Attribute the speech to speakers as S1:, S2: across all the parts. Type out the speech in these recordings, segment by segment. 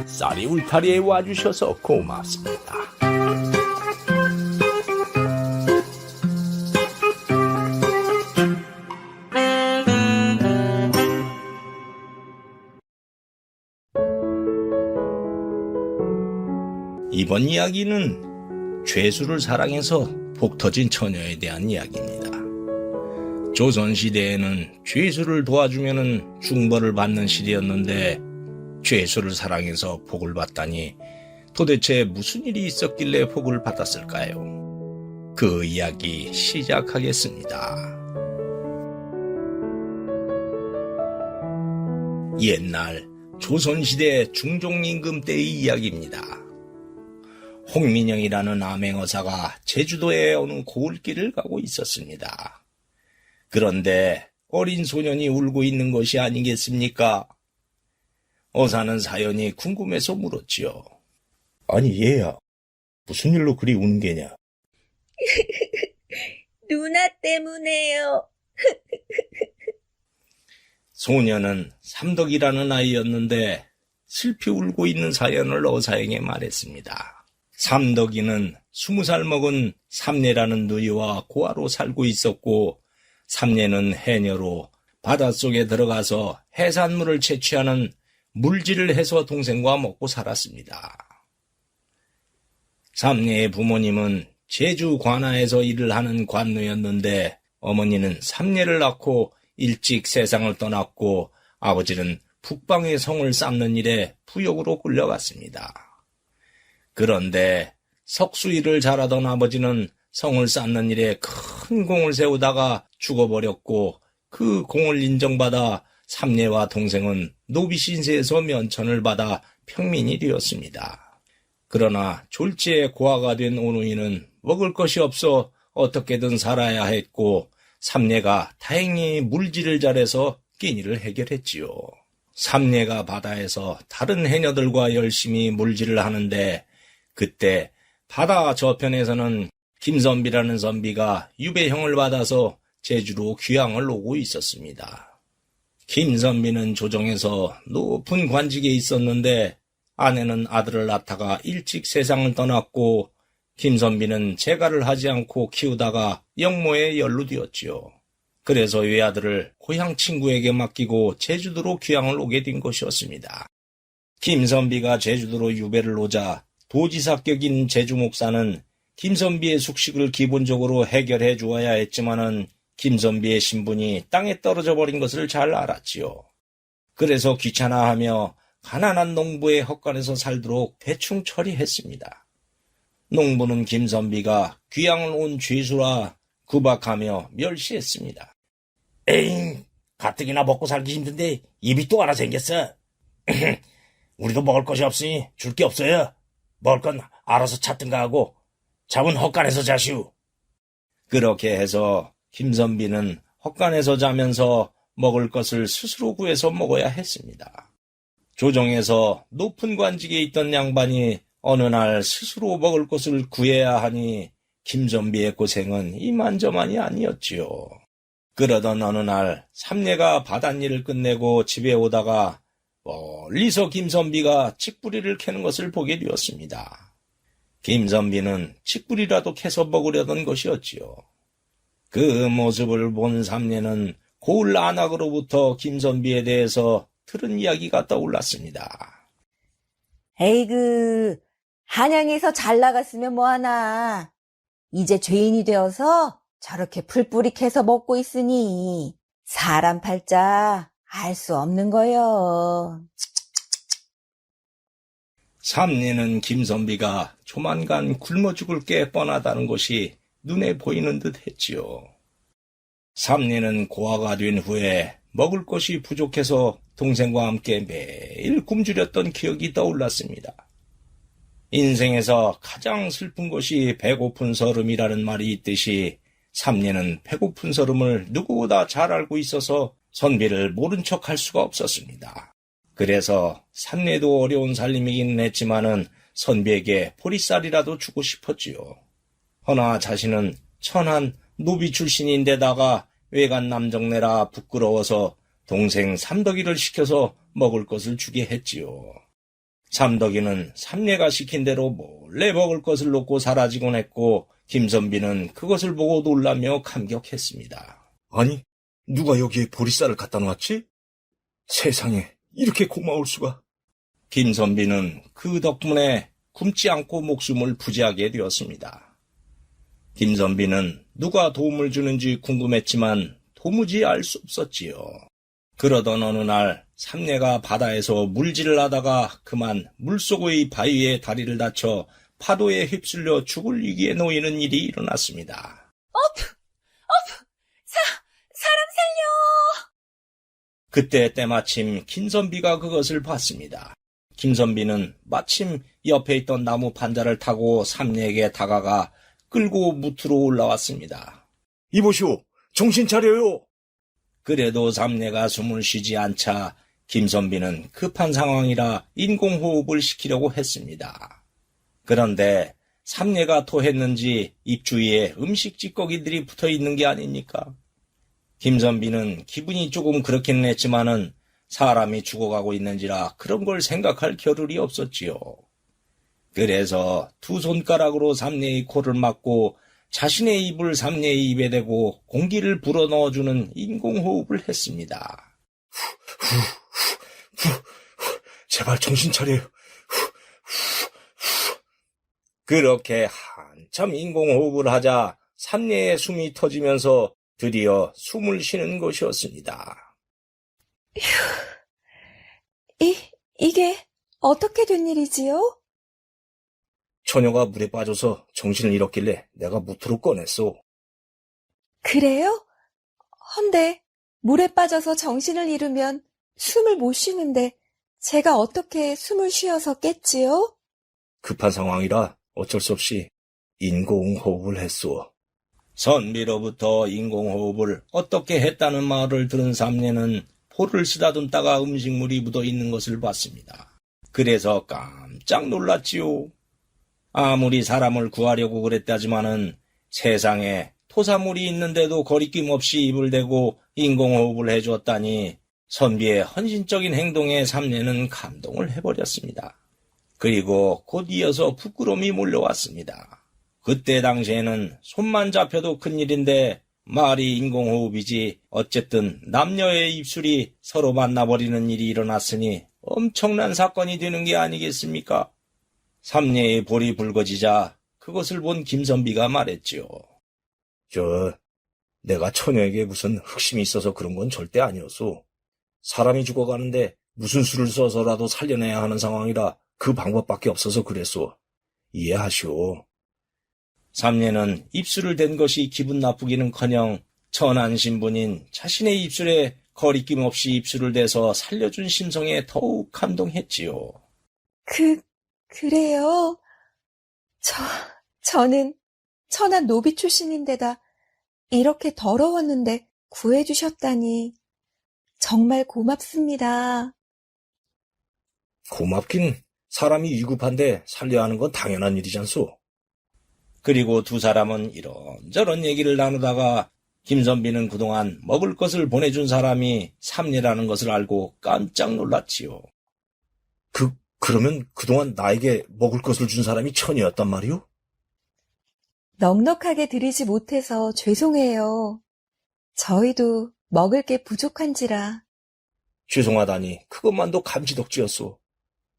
S1: 쌀이 울타리에 와주셔서 고맙습니다. 이번 이야기는 죄수를 사랑해서 복터진 처녀에 대한 이야기입니다. 조선시대에는 죄수를 도와주면 중벌을 받는 시대였는데 죄수를 사랑해서 복을 받다니 도대체 무슨 일이 있었길래 복을 받았을까요? 그 이야기 시작하겠습니다. 옛날 조선시대 중종임금 때의 이야기입니다. 홍민영이라는 암행어사가 제주도의 어느 고을길을 가고 있었습니다. 그런데 어린 소년이 울고 있는 것이 아니겠습니까? 어사는 사연이 궁금해서 물었지요. 아니 얘야, 무슨 일로 그리 우는 게냐?
S2: 누나 때문에요.
S1: 소년은 삼덕이라는 아이였는데 슬피 울고 있는 사연을 어사에게 말했습니다. 삼덕이는 20살 먹은 삼례라는 누이와 고아로 살고 있었고 삼례는 해녀로 바닷속에 들어가서 해산물을 채취하는 물질을 해서 동생과 먹고 살았습니다. 삼례의 부모님은 제주 관아에서 일을 하는 관노였는데 어머니는 삼례를 낳고 일찍 세상을 떠났고 아버지는 북방의 성을 쌓는 일에 부역으로 끌려갔습니다. 그런데 석수일을 잘하던 아버지는 성을 쌓는 일에 큰 공을 세우다가 죽어버렸고 그 공을 인정받아 삼례와 동생은 노비 신세에서 면천을 받아 평민이 되었습니다. 그러나 졸지에 고아가 된 오누이는 먹을 것이 없어 어떻게든 살아야 했고 삼례가 다행히 물질을 잘해서 끼니를 해결했지요. 삼례가 바다에서 다른 해녀들과 열심히 물질을 하는데 그때 바다 저편에서는 김선비라는 선비가 유배형을 받아서 제주로 귀향을 오고 있었습니다. 김선비는 조정에서 높은 관직에 있었는데 아내는 아들을 낳다가 일찍 세상을 떠났고 김선비는 재가를 하지 않고 키우다가 영모에 연루되었지요. 그래서 외아들을 고향 친구에게 맡기고 제주도로 귀향을 오게 된 것이었습니다. 김선비가 제주도로 유배를 오자 도지사격인 제주목사는 김선비의 숙식을 기본적으로 해결해 주어야 했지만은 김선비의 신분이 땅에 떨어져 버린 것을 잘 알았지요. 그래서 귀찮아하며 가난한 농부의 헛간에서 살도록 대충 처리했습니다. 농부는 김선비가 귀향을 온 죄수라 구박하며 멸시했습니다. 에잉, 가뜩이나 먹고 살기 힘든데 입이 또 하나 생겼어. 우리도 먹을 것이 없으니 줄 게 없어요. 먹을 건 알아서 찾든가 하고 잠은 헛간에서 자시오. 그렇게 해서 김선비는 헛간에서 자면서 먹을 것을 스스로 구해서 먹어야 했습니다. 조정에서 높은 관직에 있던 양반이 어느 날 스스로 먹을 것을 구해야 하니 김선비의 고생은 이만저만이 아니었지요. 그러던 어느 날 삼례가 바닷일을 끝내고 집에 오다가 멀리서 김선비가 칡뿌리를 캐는 것을 보게 되었습니다. 김선비는 칡뿌리라도 캐서 먹으려던 것이었지요. 그 모습을 본 삼례는 고을 안악으로부터 김선비에 대해서 들은 이야기가 떠올랐습니다.
S2: 에이그, 한양에서 잘 나갔으면 뭐하나. 이제 죄인이 되어서 저렇게 풀뿌리 캐서 먹고 있으니 사람 팔자 알 수 없는 거요.
S1: 삼례는 김선비가 조만간 굶어 죽을 게 뻔하다는 것이 눈에 보이는 듯 했지요. 삼례는 고아가 된 후에 먹을 것이 부족해서 동생과 함께 매일 굶주렸던 기억이 떠올랐습니다. 인생에서 가장 슬픈 것이 배고픈 서름이라는 말이 있듯이 삼례는 배고픈 서름을 누구보다 잘 알고 있어서 선비를 모른 척 할 수가 없었습니다. 그래서 삼례도 어려운 살림이긴 했지만은 선비에게 보리쌀이라도 주고 싶었지요. 허나 자신은 천한 노비 출신인데다가 외간 남정네라 부끄러워서 동생 삼덕이를 시켜서 먹을 것을 주게 했지요. 삼덕이는 삼례가 시킨 대로 몰래 먹을 것을 놓고 사라지곤 했고 김선비는 그것을 보고 놀라며 감격했습니다. 아니, 누가 여기에 보리쌀을 갖다 놨지? 세상에 이렇게 고마울 수가. 김선비는 그 덕분에 굶지 않고 목숨을 부지하게 되었습니다. 김선비는 누가 도움을 주는지 궁금했지만 도무지 알 수 없었지요. 그러던 어느 날 삼례가 바다에서 물질을 하다가 그만 물속의 바위에 다리를 다쳐 파도에 휩쓸려 죽을 위기에 놓이는 일이 일어났습니다.
S2: 사람 살려!
S1: 그때 때마침 김선비가 그것을 봤습니다. 김선비는 마침 옆에 있던 나무 판자를 타고 삼례에게 다가가 끌고 무트로 올라왔습니다. 이보시오, 정신 차려요! 그래도 삼례가 숨을 쉬지 않자 김선비는 급한 상황이라 인공호흡을 시키려고 했습니다. 그런데 삼례가 토했는지 입 주위에 음식 찌꺼기들이 붙어 있는 게 아닙니까? 김선비는 기분이 조금 그렇기는 했지만은 사람이 죽어가고 있는지라 그런 걸 생각할 겨를이 없었지요. 그래서 두 손가락으로 삼례의 코를 막고 자신의 입을 삼례의 입에 대고 공기를 불어넣어주는 인공호흡을 했습니다. 제발 정신 차려요. 그렇게 한참 인공호흡을 하자 삼례의 숨이 터지면서 드디어 숨을 쉬는 것이었습니다.
S2: 이게 어떻게 된 일이지요?
S1: 처녀가 물에 빠져서 정신을 잃었길래 내가 무트로 꺼냈소.
S2: 그래요? 헌데 물에 빠져서 정신을 잃으면 숨을 못 쉬는데 제가 어떻게 숨을 쉬어서 깼지요?
S1: 급한 상황이라 어쩔 수 없이 인공호흡을 했소. 선비로부터 인공호흡을 어떻게 했다는 말을 들은 삼례는 포를 쓰다듬다가 음식물이 묻어있는 것을 봤습니다. 그래서 깜짝 놀랐지요. 아무리 사람을 구하려고 그랬다지만은 세상에 토사물이 있는데도 거리낌 없이 입을 대고 인공호흡을 해주었다니 선비의 헌신적인 행동에 삼례는 감동을 해버렸습니다. 그리고 곧 이어서 부끄러움이 몰려왔습니다. 그때 당시에는 손만 잡혀도 큰일인데 말이 인공호흡이지 어쨌든 남녀의 입술이 서로 만나버리는 일이 일어났으니 엄청난 사건이 되는 게 아니겠습니까? 삼례의 볼이 붉어지자 그것을 본 김선비가 말했지요. 내가 처녀에게 무슨 흑심이 있어서 그런 건 절대 아니었소. 사람이 죽어가는데 무슨 수를 써서라도 살려내야 하는 상황이라 그 방법밖에 없어서 그랬소. 이해하시오. 삼례는 입술을 댄 것이 기분 나쁘기는커녕 천한 신분인 자신의 입술에 거리낌 없이 입술을 대서 살려준 심성에 더욱 감동했지요.
S2: 그래요? 저는 천한 노비 출신인데다 이렇게 더러웠는데 구해주셨다니 정말 고맙습니다.
S1: 고맙긴 사람이 위급한데 살려야 하는 건 당연한 일이잖소. 그리고 두 사람은 이런저런 얘기를 나누다가 김선비는 그동안 먹을 것을 보내준 사람이 삼례라는 것을 알고 깜짝 놀랐지요. 그러면 그동안 나에게 먹을 것을 준 사람이 처녀였단 말이오?
S2: 넉넉하게 드리지 못해서 죄송해요. 저희도 먹을 게 부족한지라.
S1: 죄송하다니 그것만도 감지덕지였소.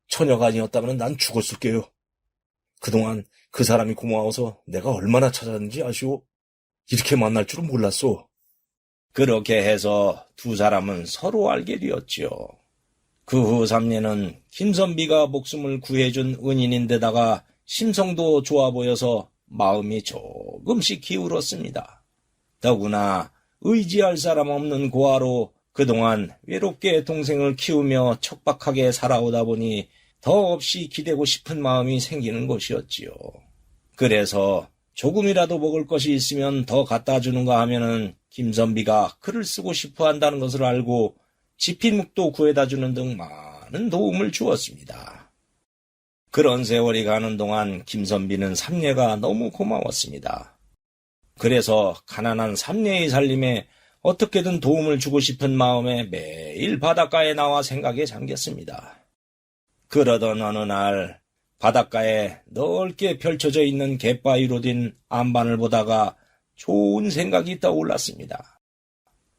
S1: 처녀가 아니었다면 난 죽었을게요. 그동안 그 사람이 고마워서 내가 얼마나 찾았는지 아시오? 이렇게 만날 줄은 몰랐소. 그렇게 해서 두 사람은 서로 알게 되었지요. 그 후 삼례는 김선비가 목숨을 구해준 은인인데다가 심성도 좋아 보여서 마음이 조금씩 기울었습니다. 더구나 의지할 사람 없는 고아로 그동안 외롭게 동생을 키우며 척박하게 살아오다 보니 더없이 기대고 싶은 마음이 생기는 것이었지요. 그래서 조금이라도 먹을 것이 있으면 더 갖다 주는가 하면은 김선비가 글을 쓰고 싶어 한다는 것을 알고 지필묵도 구해다 주는 등 많은 도움을 주었습니다. 그런 세월이 가는 동안 김선비는 삼례가 너무 고마웠습니다. 그래서 가난한 삼례의 살림에 어떻게든 도움을 주고 싶은 마음에 매일 바닷가에 나와 생각에 잠겼습니다. 그러던 어느 날 바닷가에 넓게 펼쳐져 있는 갯바위로 된 안반을 보다가 좋은 생각이 떠올랐습니다.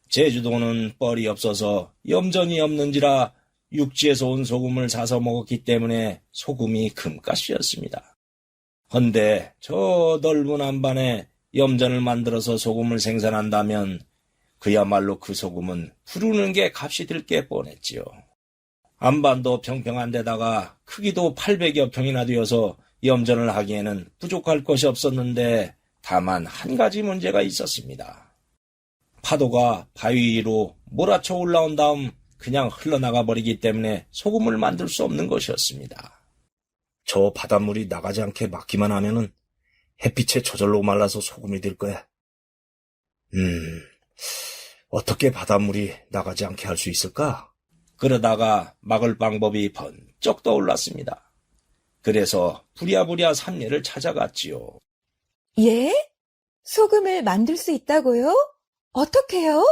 S1: 제주도는 뻘이 없어서 염전이 없는지라 육지에서 온 소금을 사서 먹었기 때문에 소금이 금값이었습니다. 헌데 저 넓은 안반에 염전을 만들어서 소금을 생산한다면 그야말로 그 소금은 부르는 게 값이 들 게 뻔했지요. 안반도 평평한 데다가 크기도 800여 평이나 되어서 염전을 하기에는 부족할 것이 없었는데 다만 한 가지 문제가 있었습니다. 파도가 바위 위로 몰아쳐 올라온 다음 그냥 흘러나가 버리기 때문에 소금을 만들 수 없는 것이었습니다. 저 바닷물이 나가지 않게 막기만 하면은 햇빛에 저절로 말라서 소금이 될 거야. 어떻게 바닷물이 나가지 않게 할 수 있을까? 그러다가 막을 방법이 번쩍 떠올랐습니다. 그래서 부랴부랴 삼례를 찾아갔지요.
S2: 예? 소금을 만들 수 있다고요? 어떻게요?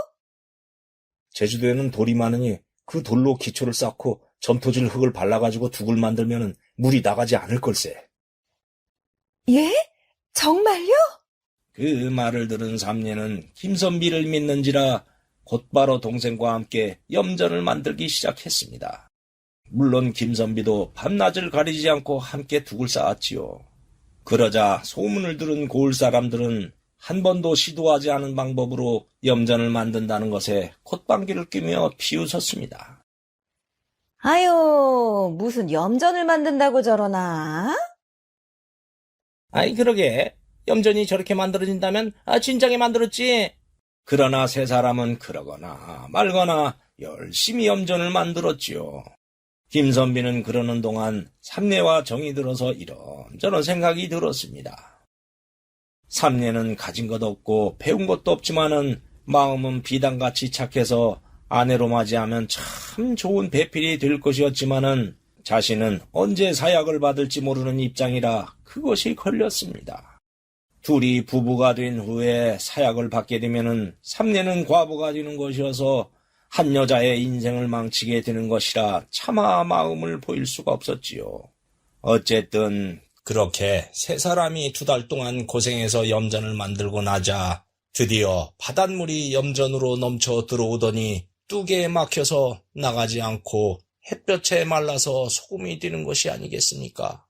S1: 제주도에는 돌이 많으니 그 돌로 기초를 쌓고 점토질 흙을 발라가지고 둑을 만들면 물이 나가지 않을 걸세.
S2: 예? 정말요?
S1: 그 말을 들은 삼례는 김선비를 믿는지라 곧바로 동생과 함께 염전을 만들기 시작했습니다. 물론 김선비도 밤낮을 가리지 않고 함께 둑을 쌓았지요. 그러자 소문을 들은 고을 사람들은 한 번도 시도하지 않은 방법으로 염전을 만든다는 것에 콧방귀를 뀌며 비웃었습니다.
S2: 아유, 무슨 염전을 만든다고 저러나?
S1: 아이 그러게 염전이 저렇게 만들어진다면 진작에 만들었지. 그러나 세 사람은 그러거나 말거나 열심히 염전을 만들었지요. 김선비는 그러는 동안 삼례와 정이 들어서 이런저런 생각이 들었습니다. 삼례는 가진 것 없고 배운 것도 없지만은 마음은 비단같이 착해서 아내로 맞이하면 참 좋은 배필이 될 것이었지만은 자신은 언제 사약을 받을지 모르는 입장이라 그것이 걸렸습니다. 둘이 부부가 된 후에 사약을 받게 되면은 삼례는 과부가 되는 것이어서 한 여자의 인생을 망치게 되는 것이라 차마 마음을 보일 수가 없었지요. 어쨌든 그렇게 세 사람이 2달 동안 고생해서 염전을 만들고 나자 드디어 바닷물이 염전으로 넘쳐 들어오더니 뚝에 막혀서 나가지 않고 햇볕에 말라서 소금이 되는 것이 아니겠습니까?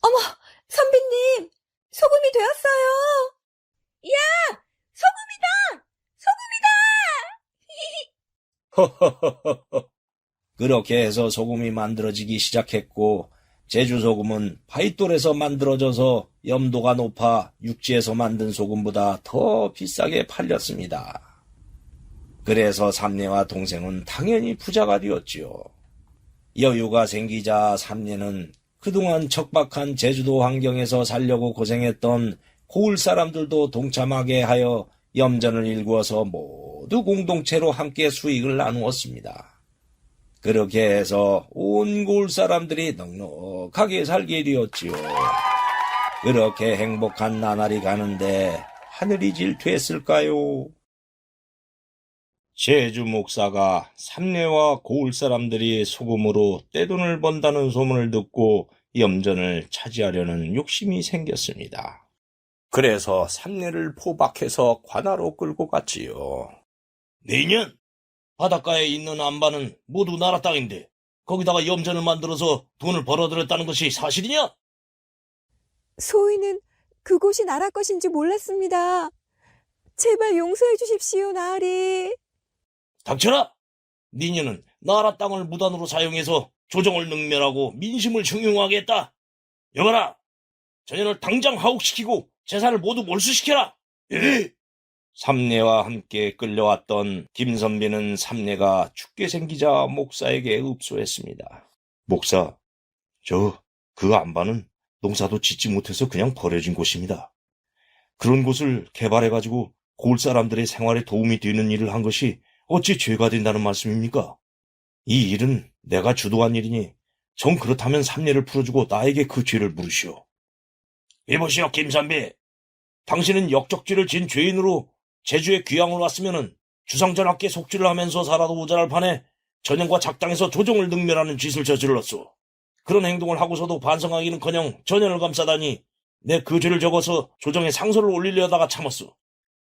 S2: 어머, 선비님, 소금이 되었어요. 야,
S1: 허허허허. 그렇게 해서 소금이 만들어지기 시작했고 제주 소금은 바위돌에서 만들어져서 염도가 높아 육지에서 만든 소금보다 더 비싸게 팔렸습니다. 그래서 삼례와 동생은 당연히 부자가 되었지요. 여유가 생기자 삼례는 그동안 척박한 제주도 환경에서 살려고 고생했던 고을 사람들도 동참하게 하여 염전을 일구어서 모두 공동체로 함께 수익을 나누었습니다. 그렇게 해서 온 고을 사람들이 넉넉하게 살게 되었지요. 그렇게 행복한 나날이 가는데 하늘이 질투했을까요? 제주 목사가 삼례와 고을 사람들이 소금으로 떼돈을 번다는 소문을 듣고 염전을 차지하려는 욕심이 생겼습니다. 그래서 삼례를 포박해서 관하로 끌고 갔지요. 내년 바닷가에 있는 안반은 모두 나라 땅인데 거기다가 염전을 만들어서 돈을 벌어들였다는 것이 사실이냐?
S3: 소위는 그곳이 나라 것인지 몰랐습니다. 제발 용서해 주십시오, 나으리.
S1: 닥쳐라! 니녀는 나라 땅을 무단으로 사용해서 조정을 능멸하고 민심을 증용하겠다. 여봐라! 저녀를 당장 하옥시키고 재산을 모두 몰수시켜라! 예! 삼례와 함께 끌려왔던 김선비는 삼례가 죽게 생기자 목사에게 읍소했습니다. 목사, 그 안반은 농사도 짓지 못해서 그냥 버려진 곳입니다. 그런 곳을 개발해가지고 고을 사람들의 생활에 도움이 되는 일을 한 것이 어찌 죄가 된다는 말씀입니까? 이 일은 내가 주도한 일이니 정 그렇다면 삼례를 풀어주고 나에게 그 죄를 물으시오. 이보시오, 김선비. 당신은 역적죄를 진 죄인으로 제주에 귀양을 왔으면은
S4: 주상전하께 속죄를 하면서 살아도 모자랄 판에 전형과 작당에서 조정을 능멸하는 짓을 저질렀소. 그런 행동을 하고서도 반성하기는커녕 전현을 감싸다니 내 그 죄를 적어서 조정에 상소를 올리려다가 참았소.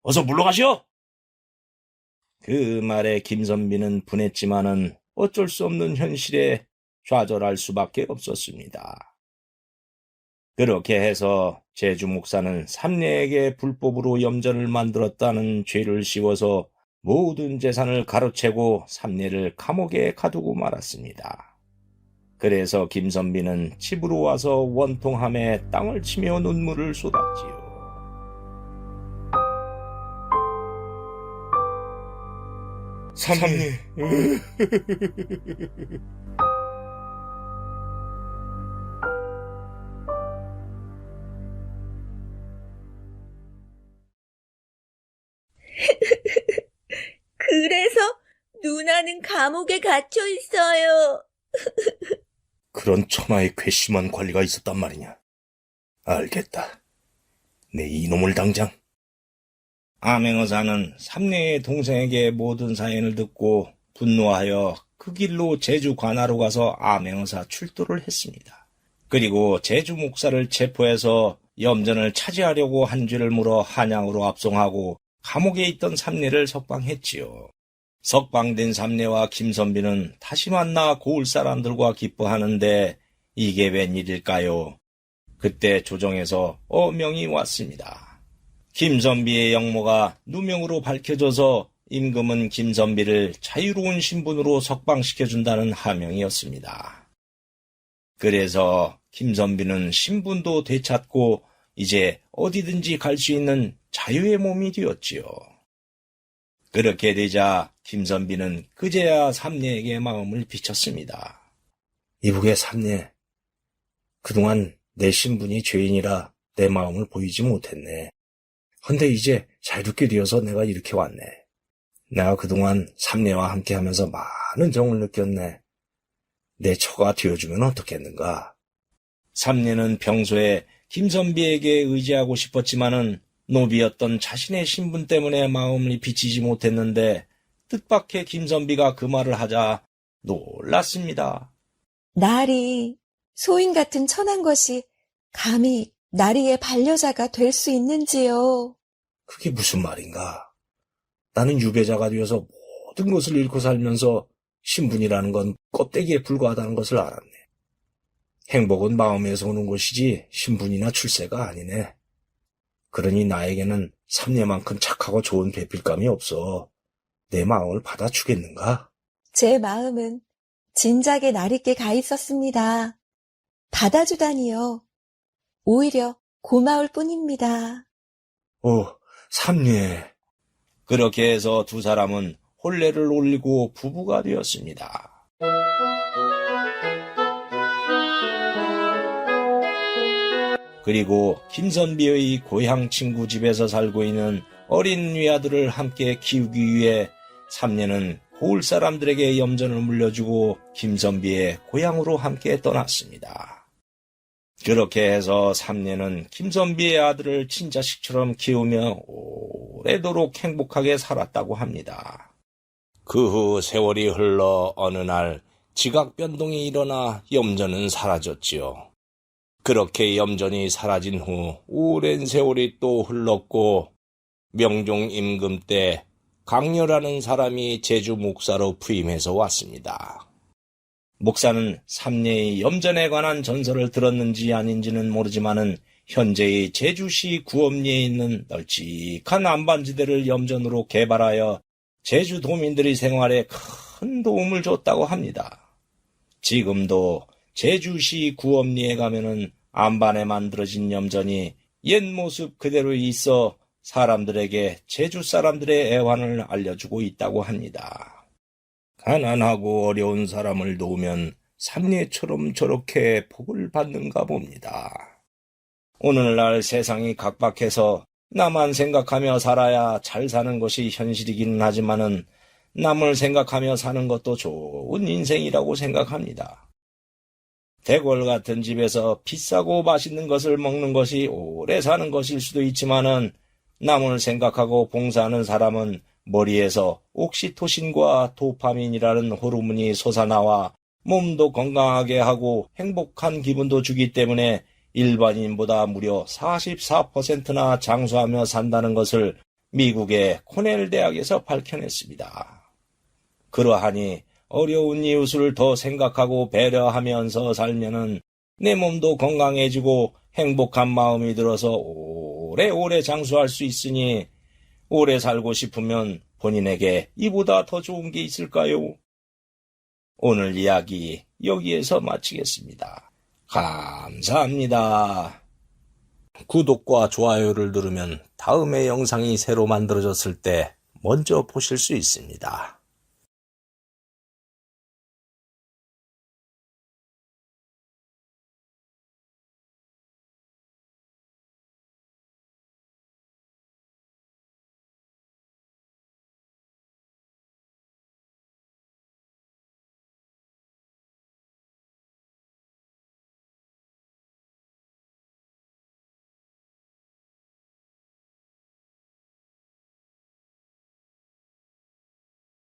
S4: 어서 물러가시오.
S1: 그 말에 김선비는 분했지만은 어쩔 수 없는 현실에 좌절할 수밖에 없었습니다. 그렇게 해서 제주 목사는 삼례에게 불법으로 염전을 만들었다는 죄를 씌워서 모든 재산을 가로채고 삼례를 감옥에 가두고 말았습니다. 그래서 김선비는 집으로 와서 원통함에 땅을 치며 눈물을 쏟았지요.
S4: 삼례.
S2: 그래서 누나는 감옥에 갇혀 있어요.
S4: 그런 천하의 괘씸한 관리가 있었단 말이냐. 알겠다. 내 이놈을 당장.
S1: 암행어사는 삼례의 동생에게 모든 사연을 듣고 분노하여 그 길로 제주 관하로 가서 암행어사 출두를 했습니다. 그리고 제주 목사를 체포해서 염전을 차지하려고 한 죄를 물어 한양으로 압송하고 감옥에 있던 삼례를 석방했지요. 석방된 삼례와 김선비는 다시 만나 고을 사람들과 기뻐하는데 이게 웬일일까요? 그때 조정에서 어명이 왔습니다. 김선비의 영모가 누명으로 밝혀져서 임금은 김선비를 자유로운 신분으로 석방시켜준다는 하명이었습니다. 그래서 김선비는 신분도 되찾고 이제 어디든지 갈 수 있는 자유의 몸이 되었지요. 그렇게 되자 김선비는 그제야 삼례에게 마음을 비쳤습니다.
S4: 이북의 삼례. 그동안 내 신분이 죄인이라 내 마음을 보이지 못했네. 헌데 이제 자유롭게 되어서 내가 이렇게 왔네. 내가 그동안 삼례와 함께하면서 많은 정을 느꼈네. 내 처가 되어주면 어떻겠는가.
S1: 삼례는 평소에 김선비에게 의지하고 싶었지만은 노비였던 자신의 신분 때문에 마음을 비치지 못했는데 뜻밖의 김선비가 그 말을 하자 놀랐습니다.
S3: 나리, 소인 같은 천한 것이 감히 나리의 반려자가 될 수 있는지요?
S4: 그게 무슨 말인가? 나는 유배자가 되어서 모든 것을 잃고 살면서 신분이라는 건 껍데기에 불과하다는 것을 알았네. 행복은 마음에서 오는 것이지 신분이나 출세가 아니네. 그러니 나에게는 삼례만큼 착하고 좋은 배필감이 없어. 내 마음을 받아주겠는가?
S3: 제 마음은 진작에 나리께 가 있었습니다. 받아주다니요. 오히려 고마울 뿐입니다.
S4: 오, 삼례.
S1: 그렇게 해서 두 사람은 혼례를 올리고 부부가 되었습니다. 그리고 김선비의 고향 친구 집에서 살고 있는 어린 위아들을 함께 키우기 위해 삼례는 고을 사람들에게 염전을 물려주고 김선비의 고향으로 함께 떠났습니다. 그렇게 해서 삼례는 김선비의 아들을 친자식처럼 키우며 오래도록 행복하게 살았다고 합니다. 그 후 세월이 흘러 어느 날 지각 변동이 일어나 염전은 사라졌지요. 그렇게 염전이 사라진 후 오랜 세월이 또 흘렀고 명종 임금 때 강렬하는 사람이 제주 목사로 부임해서 왔습니다. 목사는 삼례의 염전에 관한 전설을 들었는지 아닌지는 모르지만은 현재의 제주시 구엄리에 있는 널찍한 안반지대를 염전으로 개발하여 제주 도민들의 생활에 큰 도움을 줬다고 합니다. 지금도 제주시 구엄리에 가면은 안반에 만들어진 염전이 옛 모습 그대로 있어 사람들에게 제주 사람들의 애환을 알려주고 있다고 합니다. 가난하고 어려운 사람을 도우면 삼례처럼 저렇게 복을 받는가 봅니다. 오늘날 세상이 각박해서 나만 생각하며 살아야 잘 사는 것이 현실이기는 하지만은 남을 생각하며 사는 것도 좋은 인생이라고 생각합니다. 대궐 같은 집에서 비싸고 맛있는 것을 먹는 것이 오래 사는 것일 수도 있지만은 남을 생각하고 봉사하는 사람은 머리에서 옥시토신과 도파민이라는 호르몬이 솟아나와 몸도 건강하게 하고 행복한 기분도 주기 때문에 일반인보다 무려 44%나 장수하며 산다는 것을 미국의 코넬 대학에서 밝혀냈습니다. 그러하니 어려운 이웃을 더 생각하고 배려하면서 살면은 내 몸도 건강해지고 행복한 마음이 들어서 오래오래 장수할 수 있으니 오래 살고 싶으면 본인에게 이보다 더 좋은 게 있을까요? 오늘 이야기 여기에서 마치겠습니다. 감사합니다. 구독과 좋아요를 누르면 다음에 영상이 새로 만들어졌을 때 먼저 보실 수 있습니다.